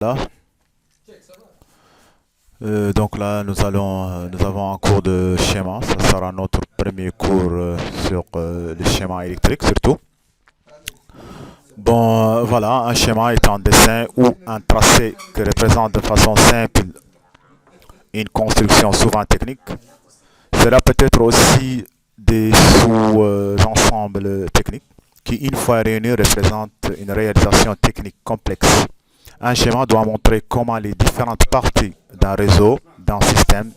Là. Donc là, nous avons un cours de schéma. Ça sera notre premier cours sur le schéma électrique surtout. Bon, voilà, un schéma est un dessin ou un tracé qui représente de façon simple une construction souvent technique. Cela peut être aussi des sous-ensembles techniques qui, une fois réunis, représentent une réalisation technique complexe. Un schéma doit montrer comment les différentes parties d'un réseau, d'un système,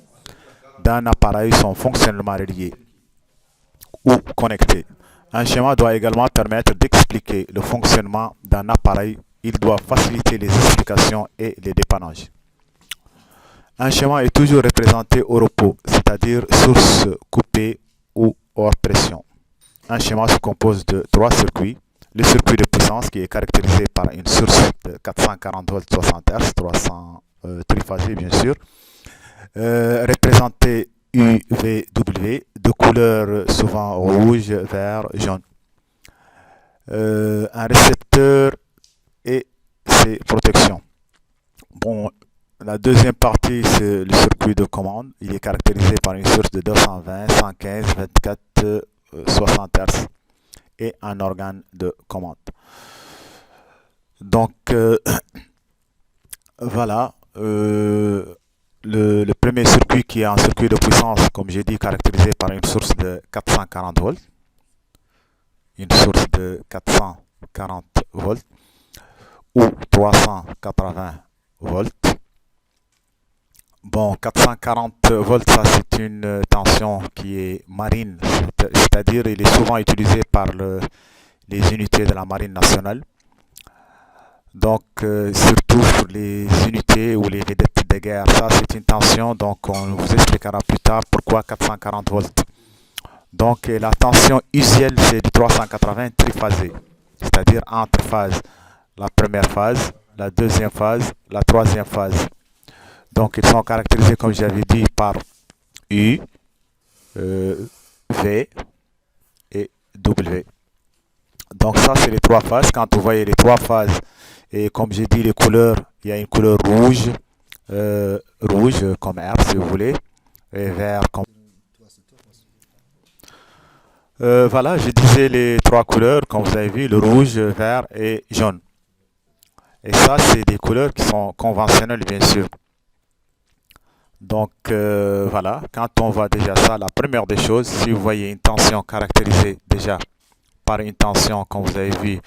d'un appareil sont fonctionnellement reliées ou connectées. Un schéma doit également permettre d'expliquer le fonctionnement d'un appareil. Il doit faciliter les explications et les dépannages. Un schéma est toujours représenté au repos, c'est-à-dire source coupée ou hors pression. Un schéma se compose de trois circuits. Le circuit de puissance qui est caractérisé par une source de 440 volts 60 Hz, 300 triphasé bien sûr, représenté UVW, de couleur souvent rouge, vert, jaune. Un récepteur et ses protections. Bon, la deuxième partie, c'est le circuit de commande. Il est caractérisé par une source de 220, 115, 24, 60 Hz et un organe de commande. Donc, voilà, le premier circuit qui est un circuit de puissance, comme j'ai dit, caractérisé par une source de 440 volts. Une source de 440 volts ou 380 volts. Bon, 440 volts, ça c'est une tension qui est marine, c'est-à-dire il est souvent utilisé par les unités de la marine nationale. Donc, surtout pour les unités ou les vedettes de guerre, ça c'est une tension, donc on vous expliquera plus tard pourquoi 440 volts. Donc, la tension usuelle c'est du 380 triphasé, c'est-à-dire entre phases, la première phase, la deuxième phase, la troisième phase. Donc, ils sont caractérisés, comme j'avais dit, par U, V et W. Donc, ça, c'est les trois phases. Quand vous voyez les trois phases, et comme j'ai dit, les couleurs, il y a une couleur rouge, rouge comme air, si vous voulez, et vert comme... voilà, je disais les trois couleurs, comme vous avez vu, le rouge, vert et jaune. Et ça, c'est des couleurs qui sont conventionnelles, bien sûr. Donc voilà, quand on voit déjà ça, la première des choses, si vous voyez une tension caractérisée déjà par une tension, comme vous avez vu,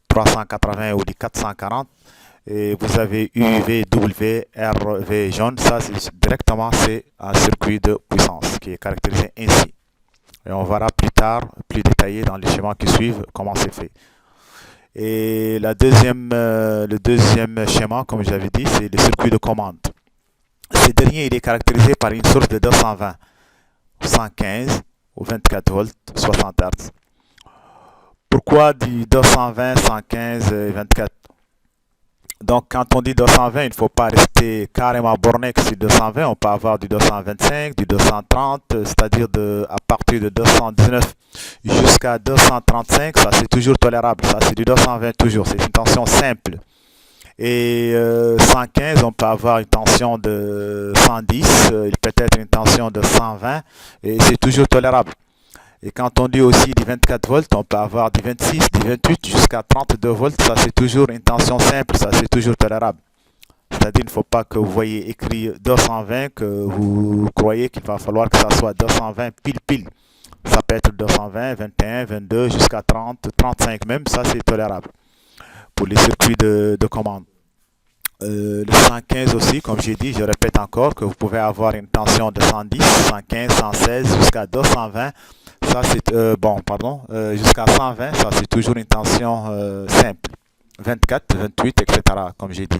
380 ou du 440, et vous avez UV, W, RV jaune, ça directement c'est un circuit de puissance qui est caractérisé ainsi. Et on verra plus tard, plus détaillé dans les schémas qui suivent, comment c'est fait. Et le deuxième schéma, comme j'avais dit, c'est le circuit de commande. Ce dernier, il est caractérisé par une source de 220, 115 ou 24 volts, 60 Hz. Pourquoi du 220, 115 et 24? Donc, quand on dit 220, il ne faut pas rester carrément borné que sur 220. On peut avoir du 225, du 230, c'est-à-dire à partir de 219 jusqu'à 235. Ça, c'est toujours tolérable. Ça, c'est du 220 toujours. C'est une tension simple. Et 115, on peut avoir une tension de 110, il peut être une tension de 120, et c'est toujours tolérable. Et quand on dit aussi du 24 volts, on peut avoir du 26, du 28 jusqu'à 32 volts, ça c'est toujours une tension simple, ça c'est toujours tolérable. C'est-à-dire qu'il ne faut pas que vous voyez écrit 220, que vous croyez qu'il va falloir que ça soit 220 pile. Ça peut être 220, 21, 22 jusqu'à 30, 35 même, ça c'est tolérable pour les circuits de commande. Le 115 aussi, comme j'ai dit, je répète encore que vous pouvez avoir une tension de 110, 115, 116 jusqu'à 220. Ça c'est jusqu'à 120, ça c'est toujours une tension simple. 24, 28, etc. comme j'ai dit.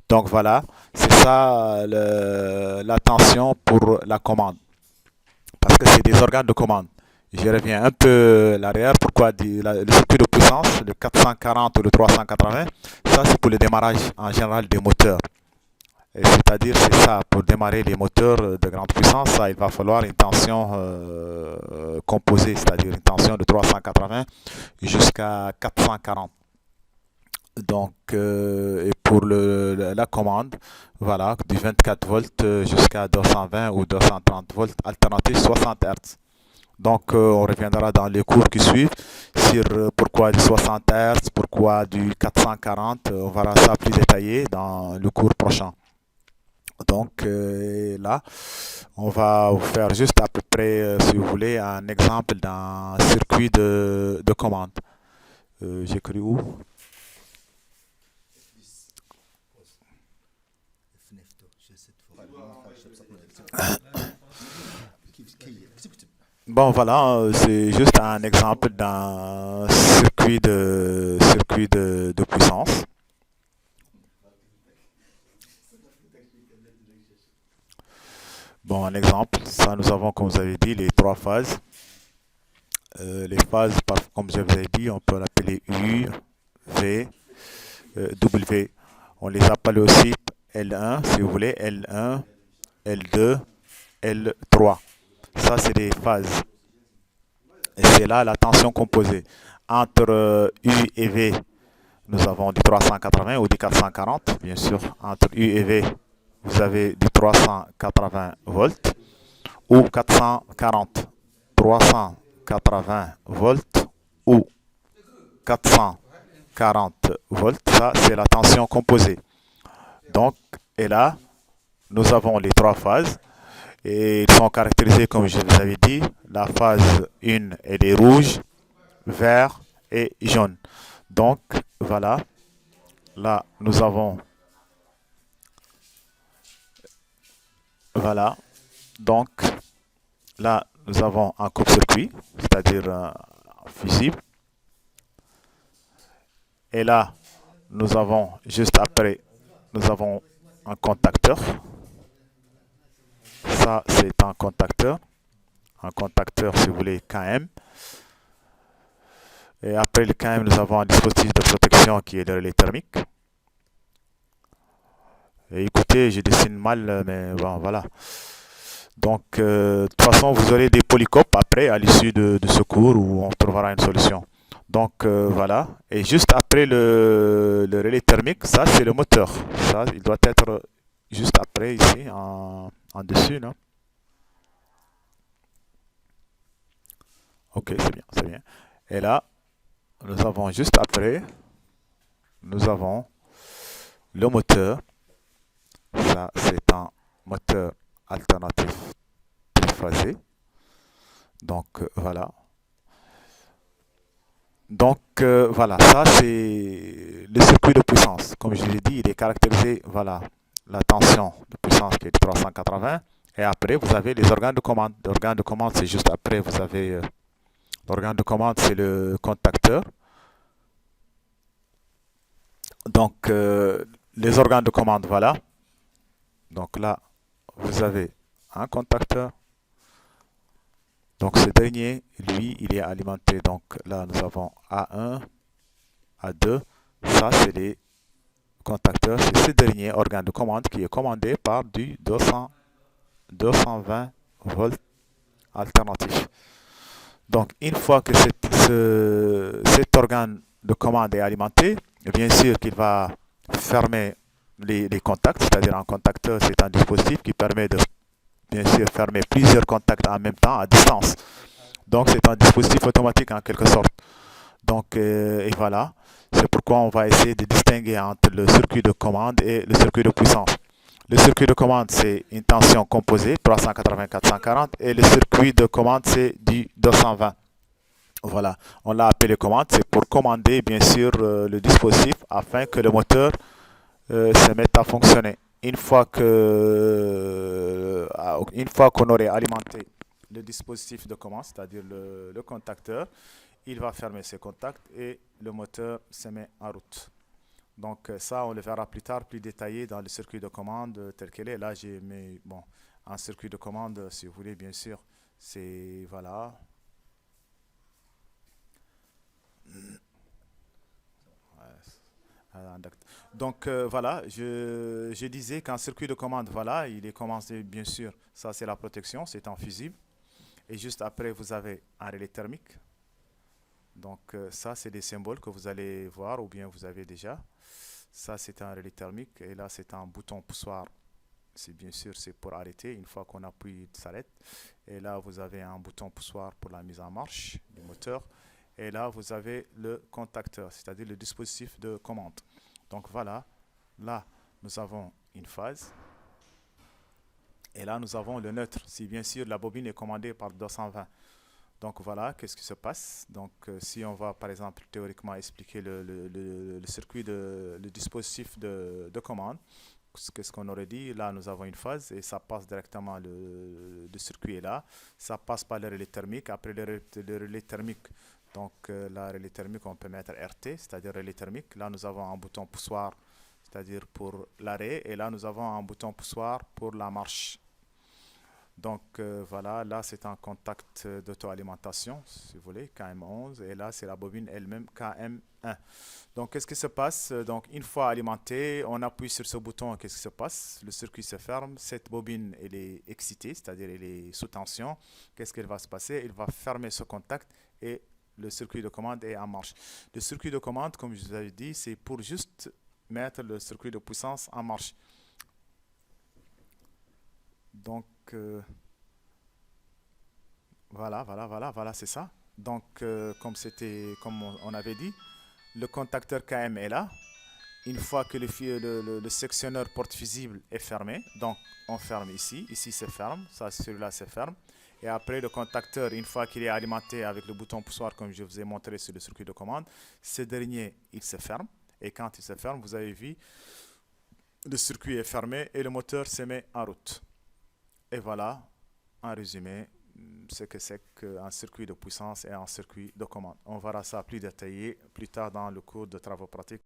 Donc voilà, c'est ça la tension pour la commande. Parce que c'est des organes de commande. Je reviens un peu à l'arrière. Pourquoi le circuit de puissance, le 440 ou le 380, ça c'est pour le démarrage en général des moteurs. C'est-à-dire, c'est ça, pour démarrer les moteurs de grande puissance, ça, il va falloir une tension composée, c'est-à-dire une tension de 380 jusqu'à 440. Donc, et pour la commande, voilà, du 24 volts jusqu'à 220 ou 230 volts, alternative 60 Hz. Donc, on reviendra dans les cours qui suivent sur pourquoi du 60 Hz, pourquoi du 440. On verra ça plus détaillé dans le cours prochain. Donc, là, on va vous faire juste à peu près, si vous voulez, un exemple d'un circuit de commande. J'écris où? Bon, voilà, c'est juste un exemple d'un circuit de puissance. Bon, un exemple, ça nous avons, comme vous avez dit, les trois phases. Les phases, comme je vous ai dit, on peut l'appeler U, V, W. On les appelle aussi L1, si vous voulez, L1, L2, L3. Ça, c'est des phases. Et c'est là la tension composée. Entre U et V, nous avons du 380 ou du 440. Bien sûr, entre U et V, vous avez du 380 volts ou 440. 380 volts ou 440 volts, ça c'est la tension composée. Donc, et là, nous avons les trois phases et ils sont caractérisés comme je vous avais dit. La phase 1 elle est rouge, vert et jaune. Donc, voilà, là nous avons, voilà, donc là nous avons un coupe-circuit, c'est-à-dire un fusible. Et là, nous avons juste après, nous avons un contacteur. Ça, c'est un contacteur. Un contacteur, si vous voulez, KM. Et après le KM, nous avons un dispositif de protection qui est le relais thermique. Et écoutez, je dessine mal, mais bon, voilà. Donc, de toute façon, vous aurez des polycopes après, à l'issue de ce cours, où on trouvera une solution. Donc, voilà. Et juste après le relais thermique, ça, c'est le moteur. Ça, il doit être juste après, ici, en dessus, non? Ok, c'est bien, c'est bien. Et là, nous avons juste après, nous avons le moteur. Ça, c'est un moteur alternatif triphasé. Donc, voilà. Donc, voilà, ça, c'est le circuit de puissance. Comme je l'ai dit, il est caractérisé, voilà, la tension de puissance qui est de 380. Et après, vous avez les organes de commande. L'organe de commande, c'est juste après, vous avez l'organe de commande, c'est le contacteur. Donc, les organes de commande, voilà. Donc là, vous avez un contacteur. Donc ce dernier, lui, il est alimenté. Donc là, nous avons A1, A2. Ça, c'est les contacteurs. C'est ce dernier organe de commande qui est commandé par du 220 volts alternatif. Donc une fois que cet organe de commande est alimenté, bien sûr qu'il va fermer les contacts, c'est-à-dire un contacteur, c'est un dispositif qui permet de bien sûr fermer plusieurs contacts en même temps à distance. Donc c'est un dispositif automatique en quelque sorte. Donc et voilà, c'est pourquoi on va essayer de distinguer entre le circuit de commande et le circuit de puissance. Le circuit de commande c'est une tension composée 380-440 et le circuit de commande c'est du 220. Voilà, on l'a appelé commande, c'est pour commander bien sûr le dispositif afin que le moteur se mette à fonctionner. Une fois qu'on aurait alimenté le dispositif de commande, c'est-à-dire le contacteur, il va fermer ses contacts et le moteur se met en route. Donc ça, on le verra plus tard, plus détaillé dans le circuit de commande tel qu'il est. Là, j'ai mis bon, un circuit de commande, si vous voulez, bien sûr, c'est voilà. Donc voilà, je disais qu'un circuit de commande, voilà, il est commencé bien sûr, ça c'est la protection, c'est un fusible. Et juste après, vous avez un relais thermique. Donc ça, c'est des symboles que vous allez voir ou bien vous avez déjà. Ça, c'est un relais thermique et là, c'est un bouton poussoir. C'est bien sûr, c'est pour arrêter. Une fois qu'on appuie, il s'arrête. Et là, vous avez un bouton poussoir pour la mise en marche du moteur. Et là, vous avez le contacteur, c'est-à-dire le dispositif de commande. Donc voilà, là, nous avons une phase. Et là, nous avons le neutre. Si bien sûr, la bobine est commandée par 220. Donc voilà, qu'est-ce qui se passe. Donc si on va par exemple théoriquement expliquer le circuit le dispositif de commande, qu'est-ce qu'on aurait dit? Là, nous avons une phase et ça passe directement, le circuit est là. Ça passe par le relais thermique. Après le relais thermique, donc la relais thermique, on peut mettre RT, c'est-à-dire relais thermique. Là, nous avons un bouton poussoir, c'est-à-dire pour l'arrêt. Et là, nous avons un bouton poussoir pour la marche. Donc voilà, là c'est un contact d'auto-alimentation, si vous voulez, KM11, et là c'est la bobine elle-même KM1. Donc qu'est-ce qui se passe? Donc une fois alimenté, on appuie sur ce bouton, qu'est-ce qui se passe? Le circuit se ferme, cette bobine elle est excitée, c'est-à-dire elle est sous tension. Qu'est-ce qu'il va se passer? Il va fermer ce contact et le circuit de commande est en marche. Le circuit de commande, comme je vous avais dit, c'est pour juste mettre le circuit de puissance en marche. Donc voilà, c'est ça. Donc comme on avait dit, le contacteur KM est là. Une fois que le sectionneur porte fusible est fermé, donc on ferme ici, ici se ferme, ça celui-là se ferme. Et après le contacteur, une fois qu'il est alimenté avec le bouton poussoir comme je vous ai montré sur le circuit de commande, ce dernier il se ferme. Et quand il se ferme, vous avez vu, le circuit est fermé et le moteur se met en route. Et voilà, en résumé, ce que c'est qu'un circuit de puissance et un circuit de commande. On verra ça plus détaillé plus tard dans le cours de travaux pratiques.